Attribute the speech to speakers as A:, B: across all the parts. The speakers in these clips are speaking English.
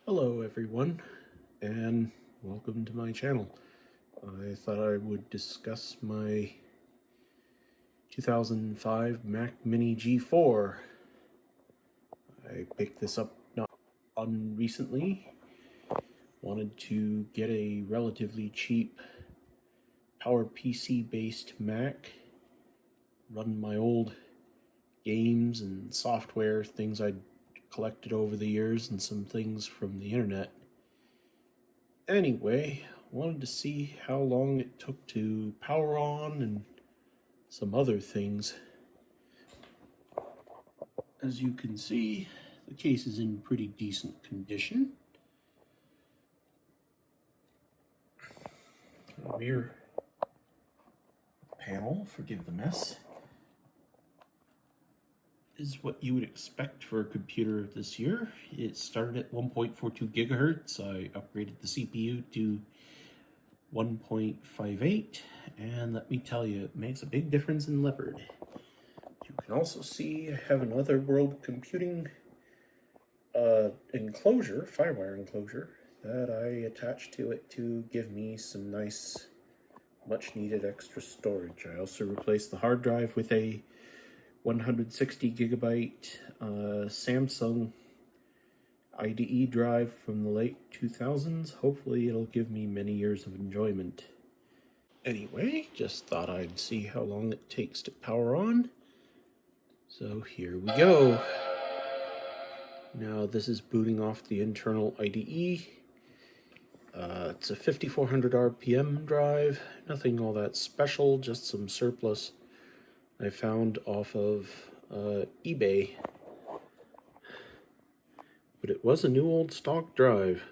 A: Hello everyone, and welcome to my channel. I thought I would discuss my 2005 Mac Mini G4. I picked this up not recently. Wanted to get a relatively cheap PowerPC based Mac, run my old games and software, things I'd collected over the years, and some things from the internet. Anyway, wanted to see how long it took to power on and some other things. As you can see, the case is in pretty decent condition. The rear panel, forgive the mess, is what you would expect for a computer this year. It started at 1.42 gigahertz. I upgraded the CPU to 1.58, and let me tell you, it makes a big difference in Leopard. You can also see I have an Otherworld computing enclosure, Firewire enclosure, that I attached to it to give me some nice, much needed extra storage. I also replaced the hard drive with a 160 gigabyte Samsung IDE drive from the late 2000s. Hopefully it'll give me many years of enjoyment. Anyway, just thought I'd see how long it takes to power on. So here we go. Now this is booting off the internal IDE. It's a 5400 RPM drive, nothing all that special, just some surplus I found off of eBay. But it was a new old stock drive.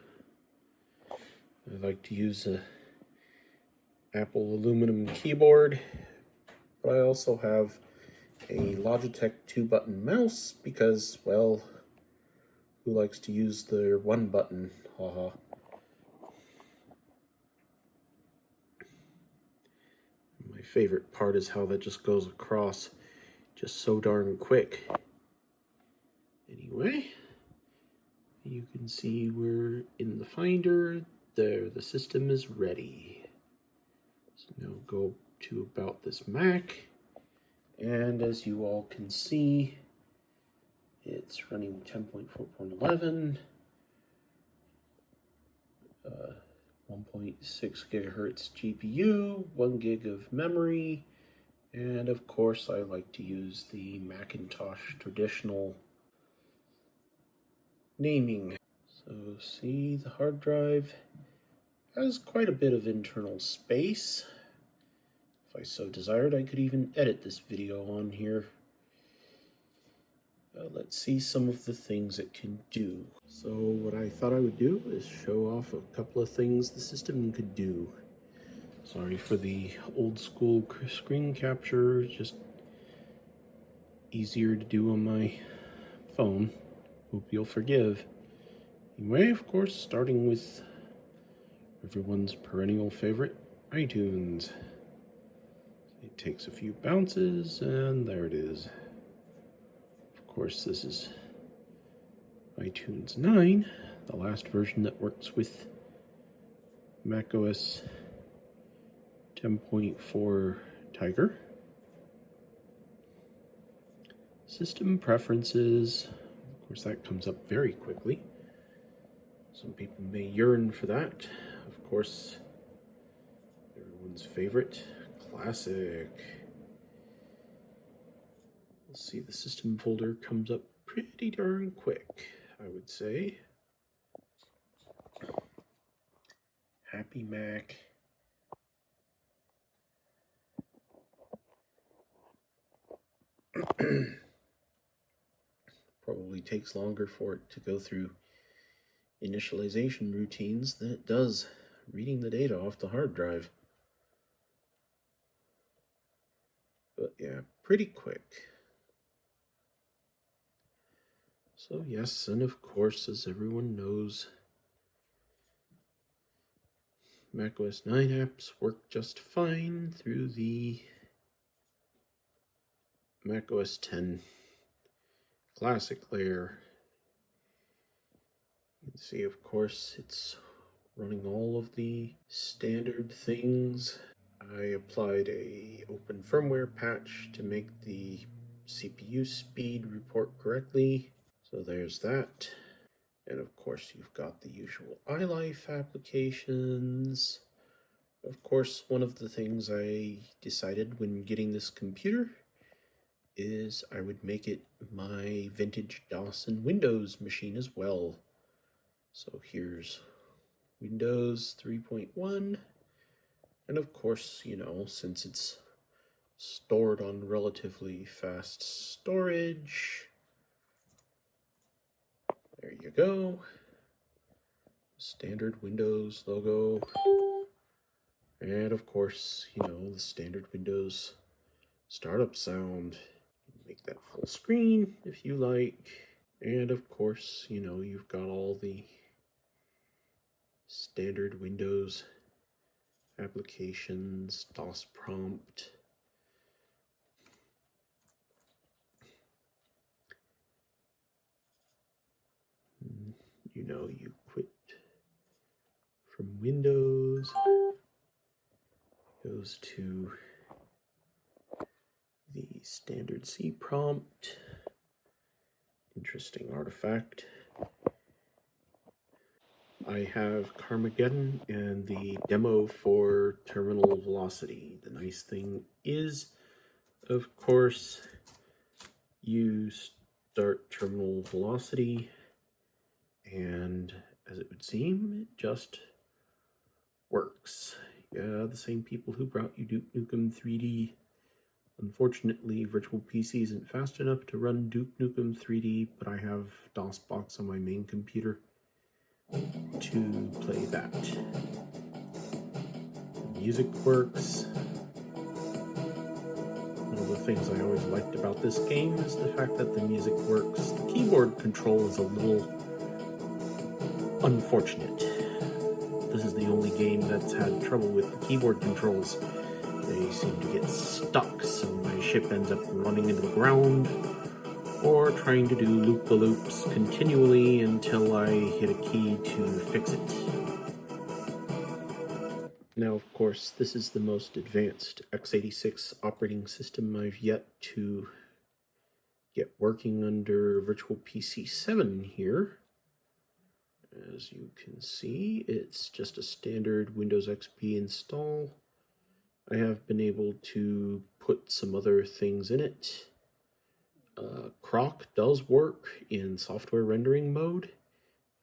A: I like to use a Apple aluminum keyboard, but I also have a Logitech 2-button mouse because, well, who likes to use their one button? Haha. My favorite part is how that just goes across just so darn quick. Anyway, you can see we're in the Finder. There, the system is ready. So now go to About This Mac, and as you all can see, it's running 10.4.11, 1.6 gigahertz GPU, 1 gig of memory, and of course I like to use the Macintosh traditional naming. So see, the hard drive has quite a bit of internal space. If I so desired, I could even edit this video on here. Let's see some of the things it can do. So what I thought I would do is show off a couple of things the system could do. Sorry for the old school screen capture, just easier to do on my phone. Hope you'll forgive. Anyway, of course, starting with everyone's perennial favorite, iTunes. It takes a few bounces, and there it is. Of course, this is iTunes 9, the last version that works with macOS 10.4 Tiger. System preferences, of course, that comes up very quickly. Some people may yearn for that. Of course, everyone's favorite, classic. We'll see, the system folder comes up pretty darn quick, I would say. Happy Mac. Probably takes longer for it to go through initialization routines than it does reading the data off the hard drive. But yeah, pretty quick. So yes, and of course, as everyone knows, macOS 9 apps work just fine through the macOS 10 Classic layer. See, of course, it's running all of the standard things. I applied a open firmware patch to make the CPU speed report correctly. So there's that. And of course, you've got the usual iLife applications. Of course, one of the things I decided when getting this computer is I would make it my vintage DOS and Windows machine as well. So here's Windows 3.1. And of course, you know, since it's stored on relatively fast storage, there you go. Standard Windows logo. And of course, you know, the standard Windows startup sound. Make that full screen if you like. And of course, you know, you've got all the standard Windows applications, DOS prompt. You know, you quit from Windows, goes to the standard C prompt. Interesting artifact. I have Carmageddon and the demo for terminal velocity. The nice thing is, of course, you start terminal velocity, and as it would seem, it just works. Yeah, the same people who brought you Duke Nukem 3D. Unfortunately, Virtual PC isn't fast enough to run Duke Nukem 3D, but I have DOSBox on my main computer to play that. The music works. One of the things I always liked about this game is the fact that the music works. The keyboard control is a little unfortunate. This is the only game that's had trouble with the keyboard controls. They seem to get stuck, so my ship ends up running into the ground or trying to do loop-the-loops continually until I hit a key to fix it. Now, of course, this is the most advanced x86 operating system I've yet to get working under Virtual PC 7 here. As you can see, it's just a standard Windows XP install. I have been able to put some other things in it. Croc does work in software rendering mode.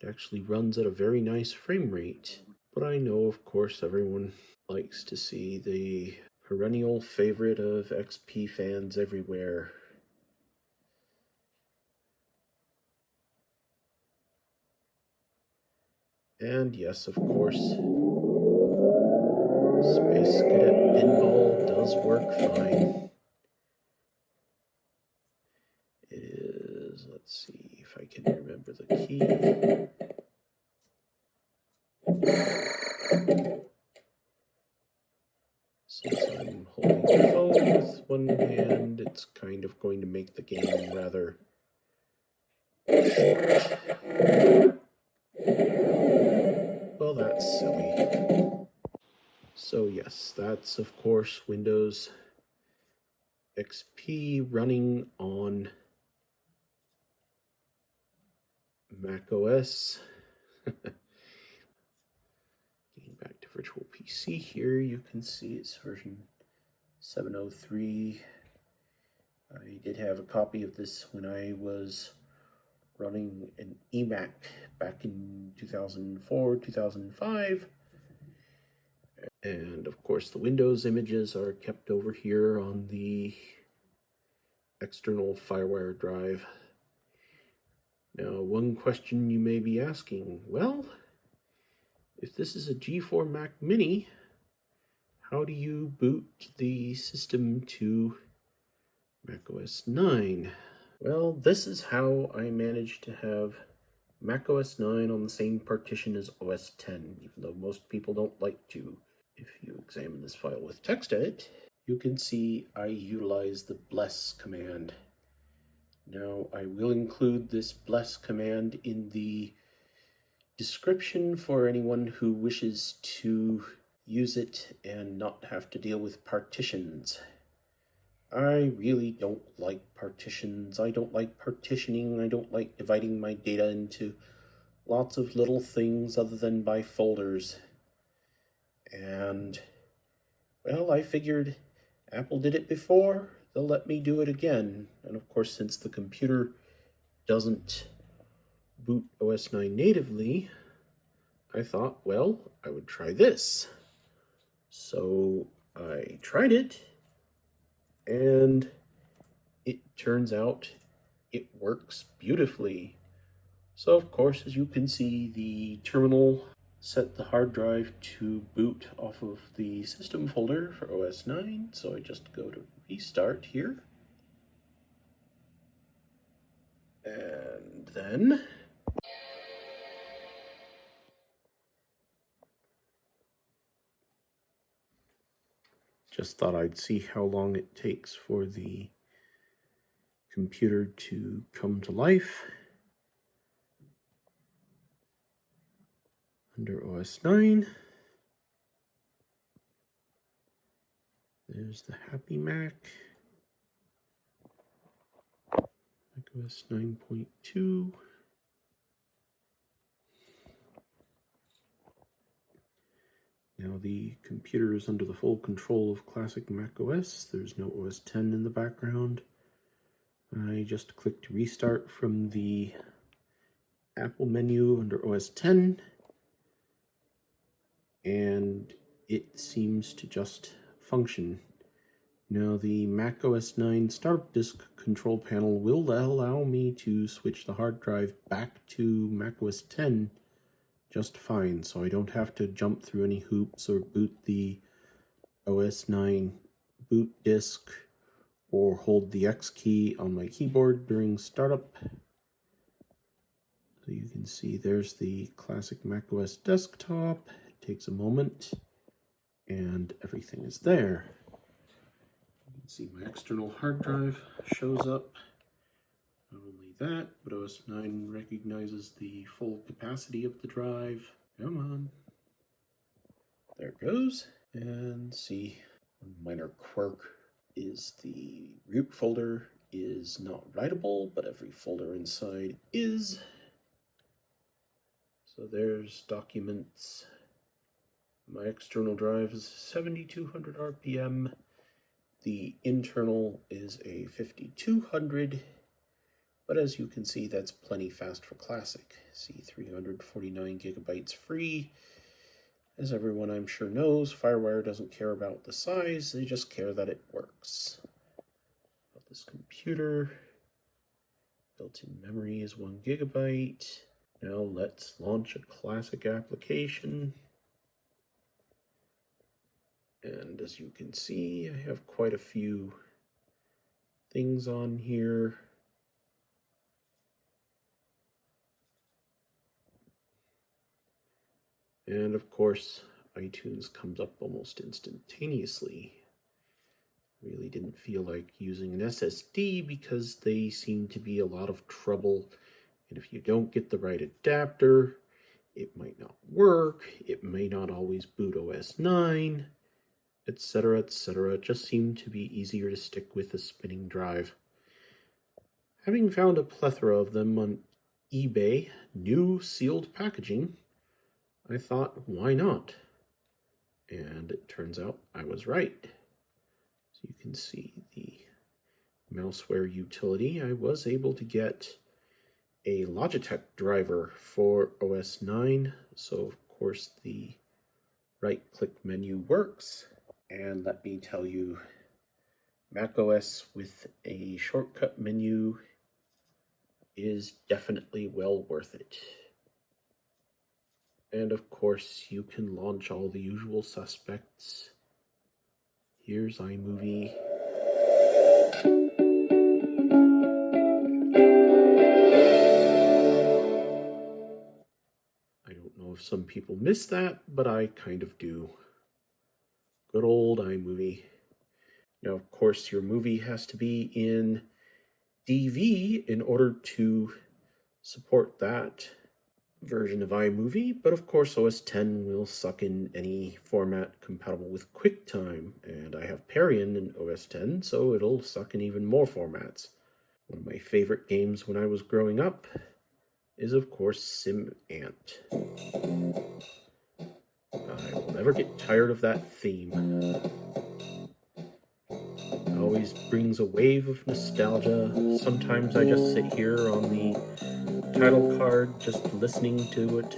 A: It actually runs at a very nice frame rate. But I know, of course, everyone likes to see the perennial favorite of XP fans everywhere. And yes, of course, Space Cadet Pinball does work fine. It is, let's see if I can remember the key. Since I'm holding the phone with one hand, it's kind of going to make the game rather short. Well, that's silly. So yes, that's of course Windows XP running on Mac OS. Getting back to Virtual PC here, you can see it's version 703. I did have a copy of this when I was running an eMac back in 2004, 2005. And of course the Windows images are kept over here on the external FireWire drive. Now, one question you may be asking, well, if this is a G4 Mac Mini, how do you boot the system to Mac OS 9? Well, this is how I managed to have Mac OS 9 on the same partition as OS 10, even though most people don't like to. If you examine this file with TextEdit, you can see I utilize the bless command. Now, I will include this bless command in the description for anyone who wishes to use it and not have to deal with partitions. I really don't like partitions. I don't like partitioning. I don't like dividing my data into lots of little things other than by folders. And, well, I figured Apple did it before, they'll let me do it again. And of course, since the computer doesn't boot OS 9 natively, I thought, well, I would try this. So I tried it, and it turns out it works beautifully. So of course, as you can see, the terminal set the hard drive to boot off of the system folder for OS 9. So I just go to restart here. And then just thought I'd see how long it takes for the computer to come to life under OS 9. There's the Happy Mac. OS 9.2. Now the computer is under the full control of classic Mac OS. There's no OS 10 in the background. I just clicked restart from the Apple menu under OS 10, and it seems to just function. Now the Mac OS 9 Startup Disk Control Panel will allow me to switch the hard drive back to Mac OS 10 just fine, so I don't have to jump through any hoops or boot the OS 9 boot disk or hold the X key on my keyboard during startup. So you can see there's the classic Mac OS desktop. It takes a moment and everything is there. You can see my external hard drive shows up. Not only that, but OS 9 recognizes the full capacity of the drive. Come on. There it goes. And see, one minor quirk is the root folder is not writable, but every folder inside is. So there's documents. My external drive is 7200 RPM. The internal is a 5200. But as you can see, that's plenty fast for classic. See, 349 gigabytes free. As everyone I'm sure knows, FireWire doesn't care about the size, they just care that it works. About this computer, built-in memory is 1 gigabyte. Now let's launch a classic application. And as you can see, I have quite a few things on here. And of course, iTunes comes up almost instantaneously. Really didn't feel like using an SSD because they seem to be a lot of trouble. And if you don't get the right adapter, it might not work. It may not always boot OS 9, etc., etc. It just seemed to be easier to stick with a spinning drive. Having found a plethora of them on eBay, new sealed packaging, I thought, why not? And it turns out I was right. So you can see the mouseware utility. I was able to get a Logitech driver for OS 9. So of course the right-click menu works. And let me tell you, macOS with a shortcut menu is definitely well worth it. And of course, you can launch all the usual suspects. Here's iMovie. I don't know if some people miss that, but I kind of do. Good old iMovie. Now, of course, your movie has to be in DV in order to support that. version of iMovie, but of course OS X will suck in any format compatible with QuickTime, and I have Parian in OS X, so it'll suck in even more formats. One of my favorite games when I was growing up is of course SimAnt. I will never get tired of that theme. It always brings a wave of nostalgia. Sometimes I just sit here on the title card just listening to it.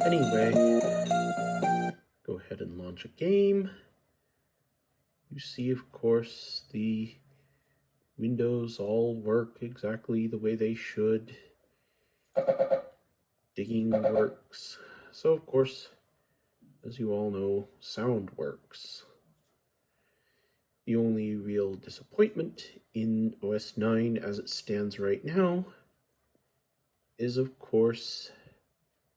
A: Anyway, go ahead and launch a game. You see, of course, the windows all work exactly the way they should. Digging works. So, of course, as you all know, sound works. The only real disappointment in OS 9 as it stands right now is, of course,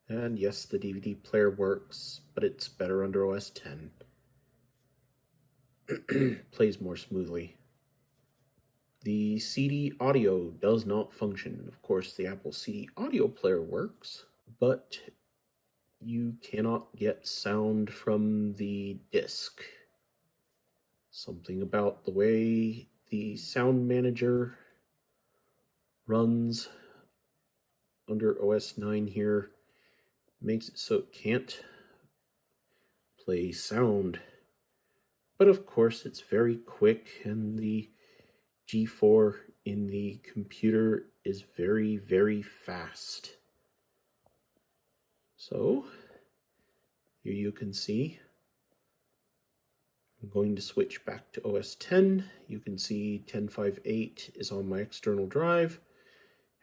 A: and yes, the DVD player works, but it's better under OS 10. Plays more smoothly. The CD audio does not function. Of course, the Apple CD audio player works, but you cannot get sound from the disc. Something about the way the sound manager runs under OS 9 here makes it so it can't play sound. But of course, it's very quick, and the G4 in the computer is very, very fast. So, here you can see. I'm going to switch back to OS X. You can see 10.5.8 is on my external drive.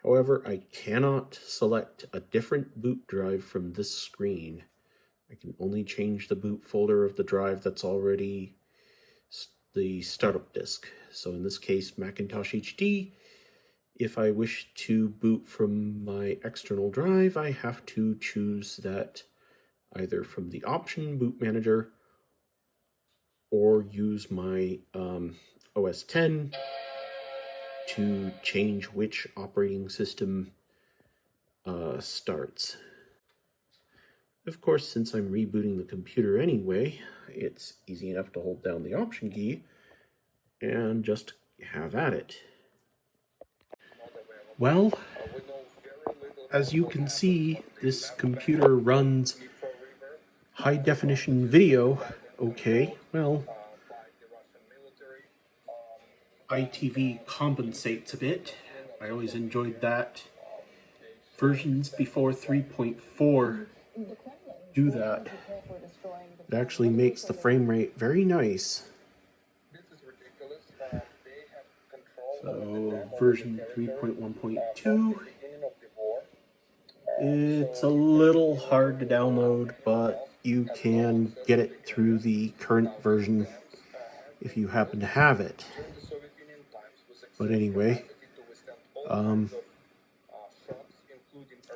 A: However, I cannot select a different boot drive from this screen. I can only change the boot folder of the drive that's already the startup disk. So in this case, Macintosh HD. If I wish to boot from my external drive, I have to choose that either from the option boot manager or use my OS X to change which operating system starts. Of course, since I'm rebooting the computer anyway, it's easy enough to hold down the option key and just have at it. Well, as you can see, this computer runs high definition video okay. Well, ITV compensates a bit. I always enjoyed that. Versions before 3.4 do that. It actually makes the frame rate very nice. So version 3.1.2, it's a little hard to download, but you can get it through the current version if you happen to have it. But anyway,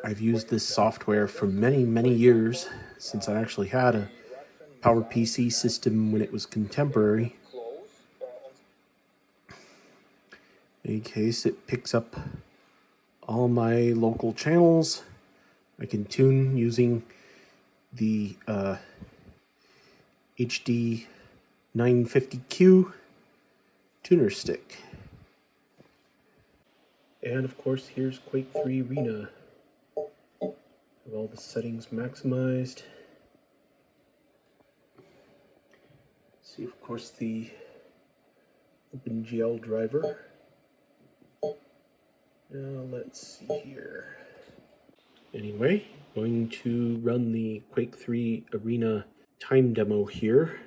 A: I've used this software for many, many years, since I actually had a PowerPC system when it was contemporary. In any case, it picks up all my local channels. I can tune using the HD 950Q tuner stick. And of course, here's Quake 3 Arena. Have all the settings maximized. See, of course, the OpenGL driver. Now let's see here. Anyway, going to run the Quake 3 Arena time demo here.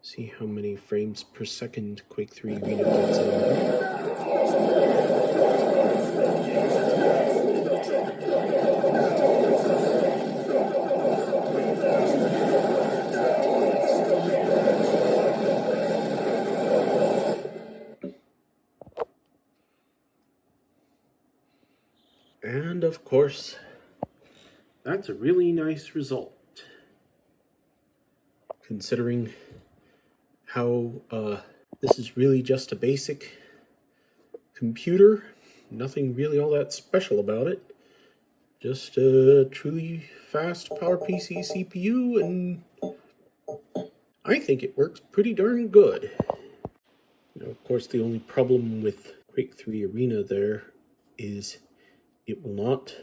A: See how many frames per second Quake 3 Arena gets in. And of course, that's a really nice result, considering how this is really just a basic computer. Nothing really all that special about it. Just a truly fast PowerPC CPU, and I think it works pretty darn good. Now, of course, the only problem with Quake 3 Arena there is it will not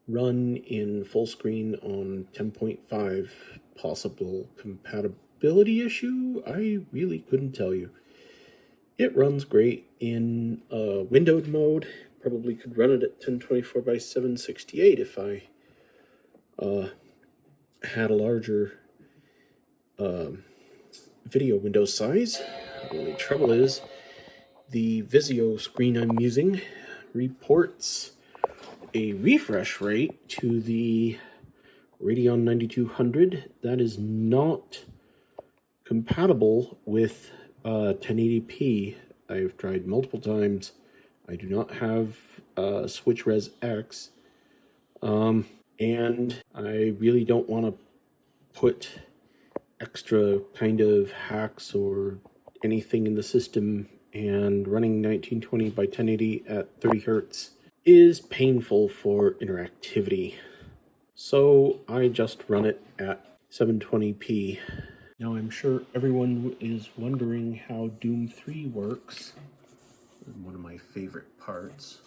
A: run in full screen on 10.5. Possible compatibility issue? I really couldn't tell you. It runs great in windowed mode. Probably could run it at 1024 by 768 if I had a larger video window size. The only trouble is the Vizio screen I'm using reports a refresh rate to the Radeon 9200 that is not compatible with 1080p. I've tried multiple times. I do not have Switch Res X, and I really don't want to put extra kind of hacks or anything in the system, and running 1920 by 1080 at 30 Hertz is painful for interactivity. So I just run it at 720p. Now I'm sure everyone is wondering how Doom 3 works. One of my favorite parts.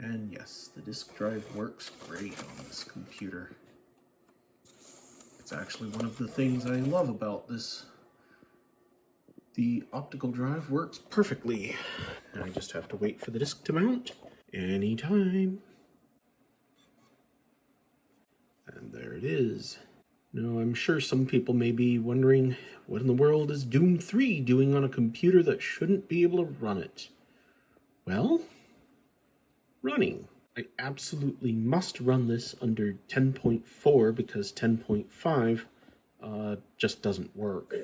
A: And yes, the disk drive works great on this computer. It's actually one of the things I love about this. The optical drive works perfectly. I just have to wait for the disk to mount anytime. And there it is. Now, I'm sure some people may be wondering, what in the world is Doom 3 doing on a computer that shouldn't be able to run it? Well, running. I absolutely must run this under 10.4 because 10.5 just doesn't work.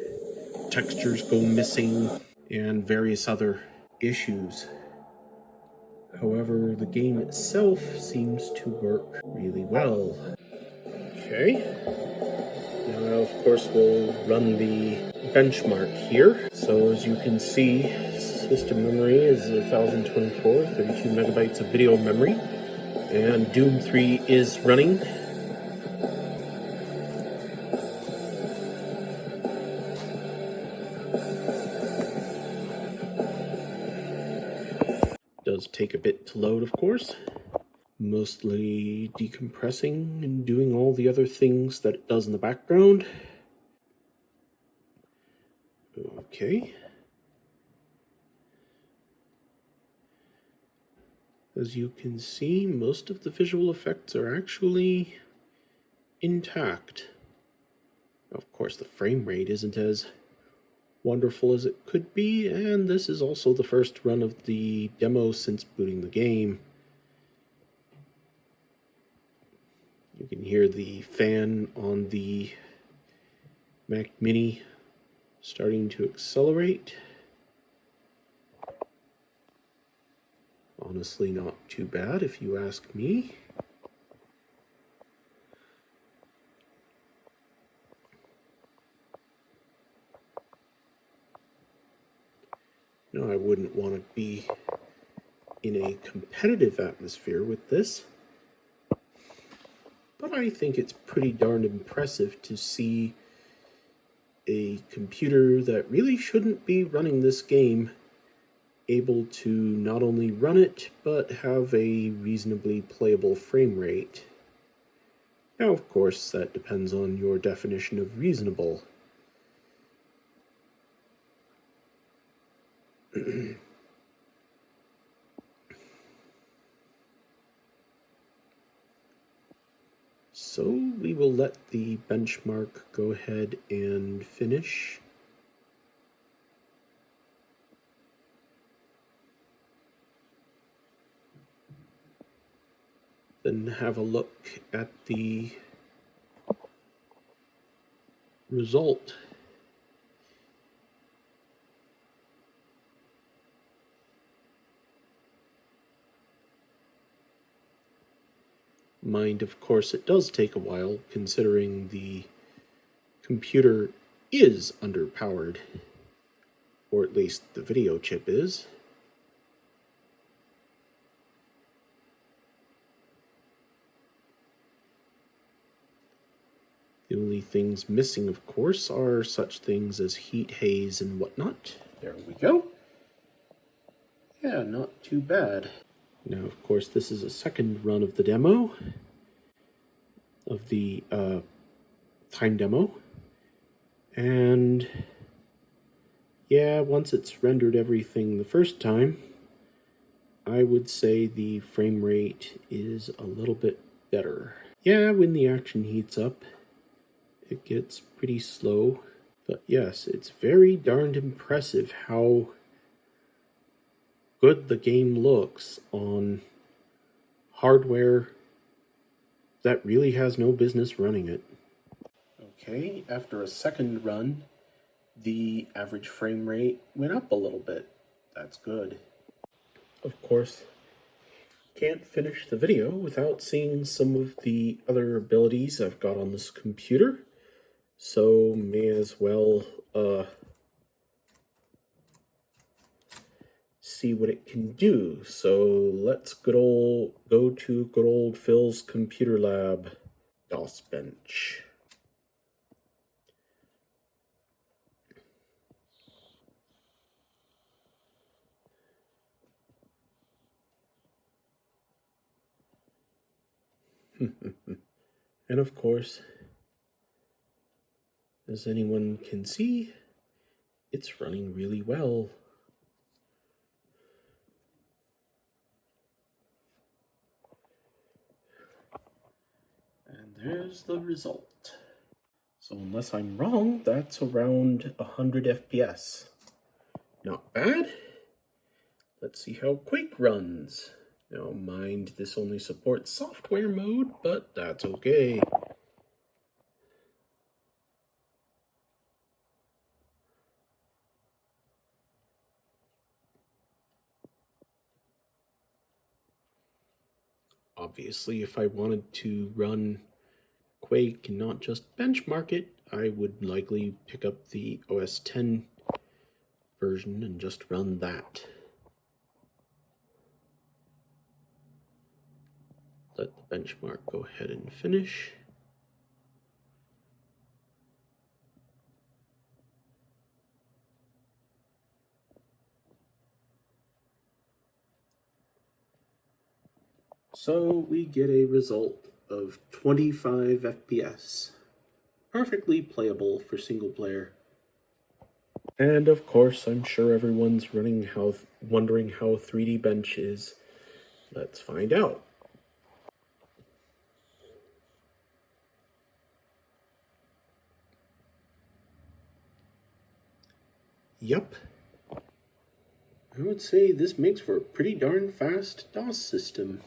A: Textures go missing and various other issues. However, the game itself seems to work really well. Okay. Now, of course, we'll run the benchmark here. So as you can see, system memory is 1024, 32 megabytes of video memory, and Doom 3 is running. Does take a bit to load, of course. Mostly decompressing and doing all the other things that it does in the background. Okay. As you can see, most of the visual effects are actually intact. Of course, the frame rate isn't as wonderful as it could be, and this is also the first run of the demo since booting the game. You can hear the fan on the Mac Mini starting to accelerate. Honestly, not too bad if you ask me. No, I wouldn't want to be in a competitive atmosphere with this, but I think it's pretty darn impressive to see a computer that really shouldn't be running this game able to not only run it, but have a reasonably playable frame rate. Now, of course, that depends on your definition of reasonable. So we will let the benchmark go ahead and finish. Then have a look at the result. Mind, of course, it does take a while, considering the computer is underpowered, or at least the video chip is. The only things missing, of course, are such things as heat, haze, and whatnot. There we go. Yeah, not too bad. Now, of course, this is a second run of the demo, of the time demo. And yeah, once it's rendered everything the first time, I would say the frame rate is a little bit better. Yeah, when the action heats up, it gets pretty slow. But yes, it's very darned impressive how good the game looks on hardware that really has no business running it. Okay, after a second run, the average frame rate went up a little bit. That's good. Of course, can't finish the video without seeing some of the other abilities I've got on this computer. So may as well see what it can do. So let's go to good old Phil's computer lab. DOS bench. And of course, as anyone can see, it's running really well. And there's the result. So unless I'm wrong, that's around 100 FPS. Not bad. Let's see how Quake runs. Now mind, this only supports software mode, but that's okay. Obviously, if I wanted to run Quake and not just benchmark it, I would likely pick up the OS X version and just run that. Let the benchmark go ahead and finish. So we get a result of 25 FPS. Perfectly playable for single player. And of course, I'm sure everyone's wondering how 3D Bench is. Let's find out. Yep. I would say this makes for a pretty darn fast DOS system.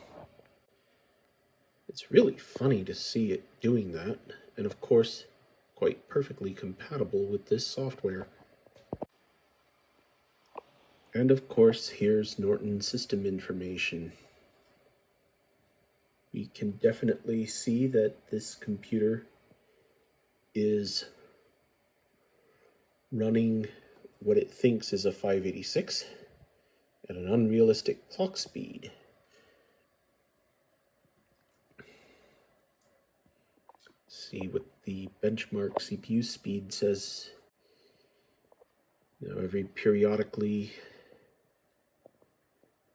A: It's really funny to see it doing that, and of course, quite perfectly compatible with this software. And of course, here's Norton system information. We can definitely see that this computer is running what it thinks is a 586 at an unrealistic clock speed. See what the benchmark CPU speed says. Now, every periodically,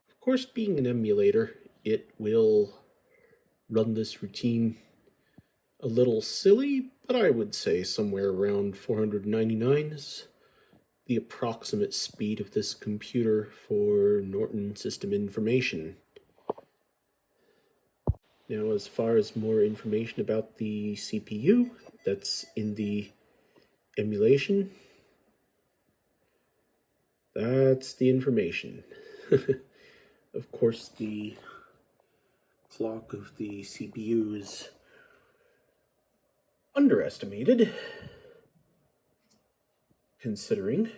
A: of course, being an emulator, it will run this routine a little silly, but I would say somewhere around 499 is the approximate speed of this computer for Norton system information. Now, as far as more information about the CPU that's in the emulation, that's the information. Of course, the clock of the CPU is underestimated, considering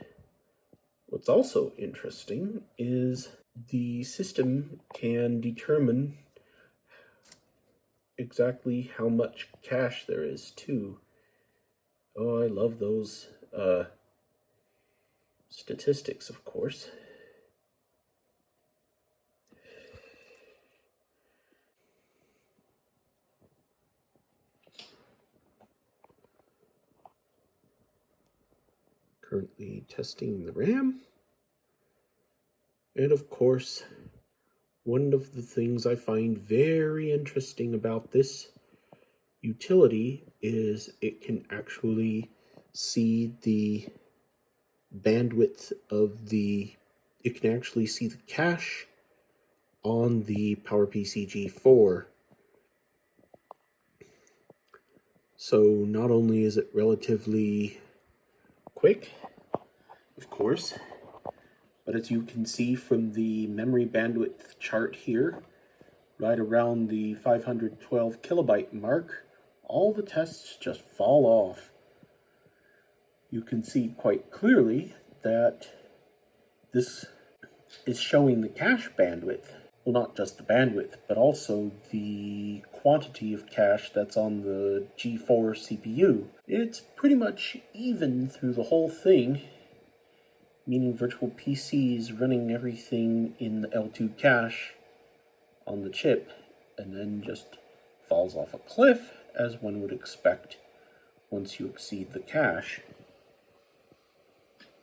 A: what's also interesting is the system can determine exactly how much cache there is too. Oh, I love those statistics, of course. Currently testing the RAM. And of course, one of the things I find very interesting about this utility is it can actually see the bandwidth of it can actually see the cache on the PowerPC G4. So not only is it relatively quick, of course, but as you can see from the memory bandwidth chart here, right around the 512 kilobyte mark, all the tests just fall off. You can see quite clearly that this is showing the cache bandwidth. Well, not just the bandwidth, but also the quantity of cache that's on the G4 CPU. It's pretty much even through the whole thing, meaning virtual PCs running everything in the L2 cache on the chip, and then just falls off a cliff, as one would expect once you exceed the cache.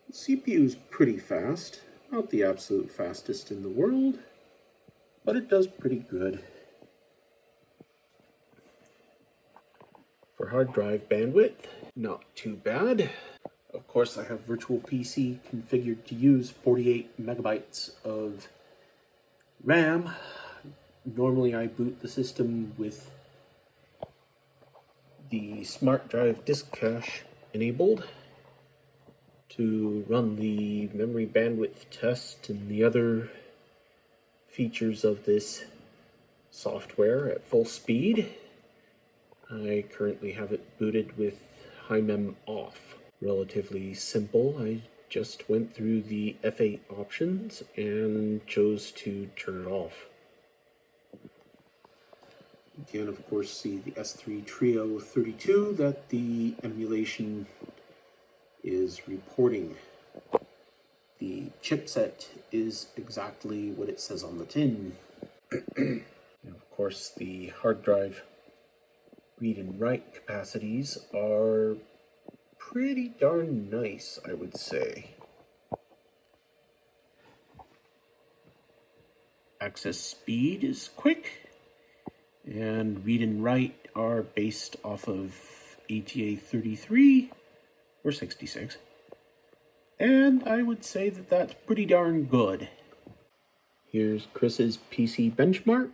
A: The CPU is pretty fast, not the absolute fastest in the world, but it does pretty good. For hard drive bandwidth, not too bad. Of course, I have Virtual PC configured to use 48 megabytes of RAM. Normally I boot the system with the Smart Drive disk cache enabled to run the memory bandwidth test and the other features of this software at full speed. I currently have it booted with HiMem off. Relatively simple. I just went through the F8 options and chose to turn it off. You can of course see the S3 Trio 32 that the emulation is reporting. The chipset is exactly what it says on the tin. And of course, the hard drive read and write capacities are pretty darn nice, I would say. Access speed is quick, and read and write are based off of ATA 33 or 66. And I would say that that's pretty darn good. Here's Chris's PC benchmark.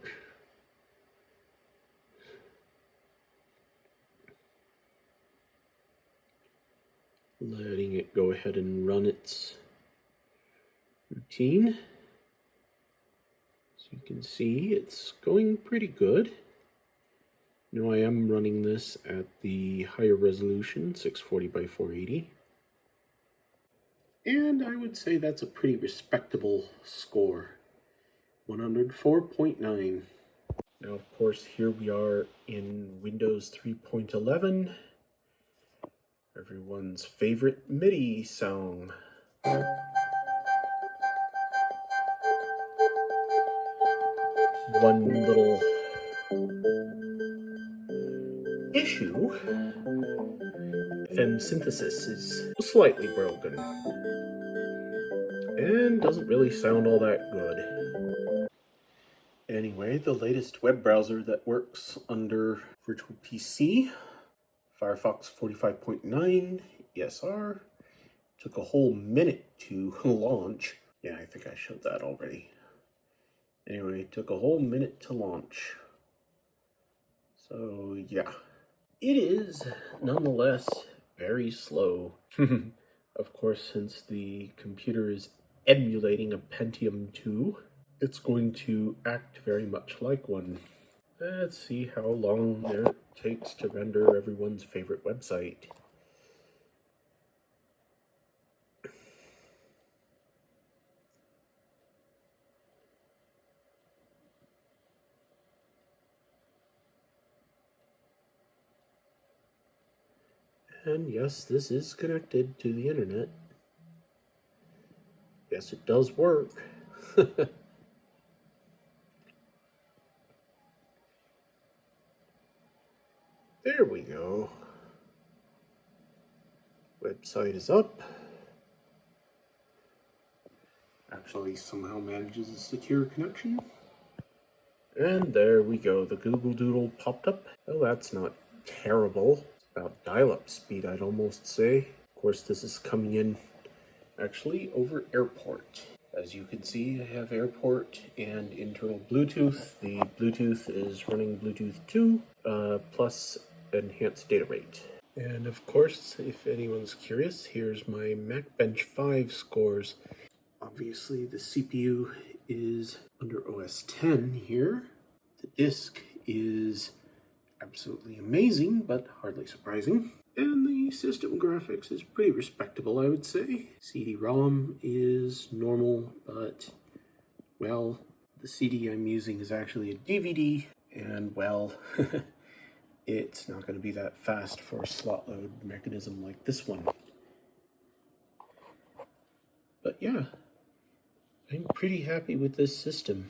A: Letting it go ahead and run its routine. As you can see, it's going pretty good. Now I am running this at the higher resolution, 640 by 480. And I would say that's a pretty respectable score, 104.9. Now, of course, here we are in Windows 3.11, everyone's favorite MIDI song. One little issue, FM synthesis is slightly broken and doesn't really sound all that good. Anyway, the latest web browser that works under Virtual PC, Firefox 45.9 ESR, took a whole minute to launch. Yeah, I think I showed that already. Anyway, it took a whole minute to launch. So yeah, it is nonetheless very slow. Of course, since the computer is emulating a Pentium 2, it's going to act very much like one. Let's see how long it takes to render everyone's favorite website. And yes, this is connected to the internet. Yes, it does work. There we go. Website is up. Actually somehow manages a secure connection. And there we go. The Google Doodle popped up. Oh, that's not terrible. About dial-up speed, I'd almost say. Of course, this is coming in actually over airport. As you can see, I have airport and internal Bluetooth. The Bluetooth is running Bluetooth 2 plus enhanced data rate. And of course, if anyone's curious, here's my Macbench 5 scores. Obviously, the CPU is under OS 10 here. The disk is absolutely amazing, but hardly surprising. And the system graphics is pretty respectable, I would say. CD-ROM is normal, but, well, the CD I'm using is actually a DVD, and, well, it's not going to be that fast for a slot load mechanism like this one. But yeah, I'm pretty happy with this system.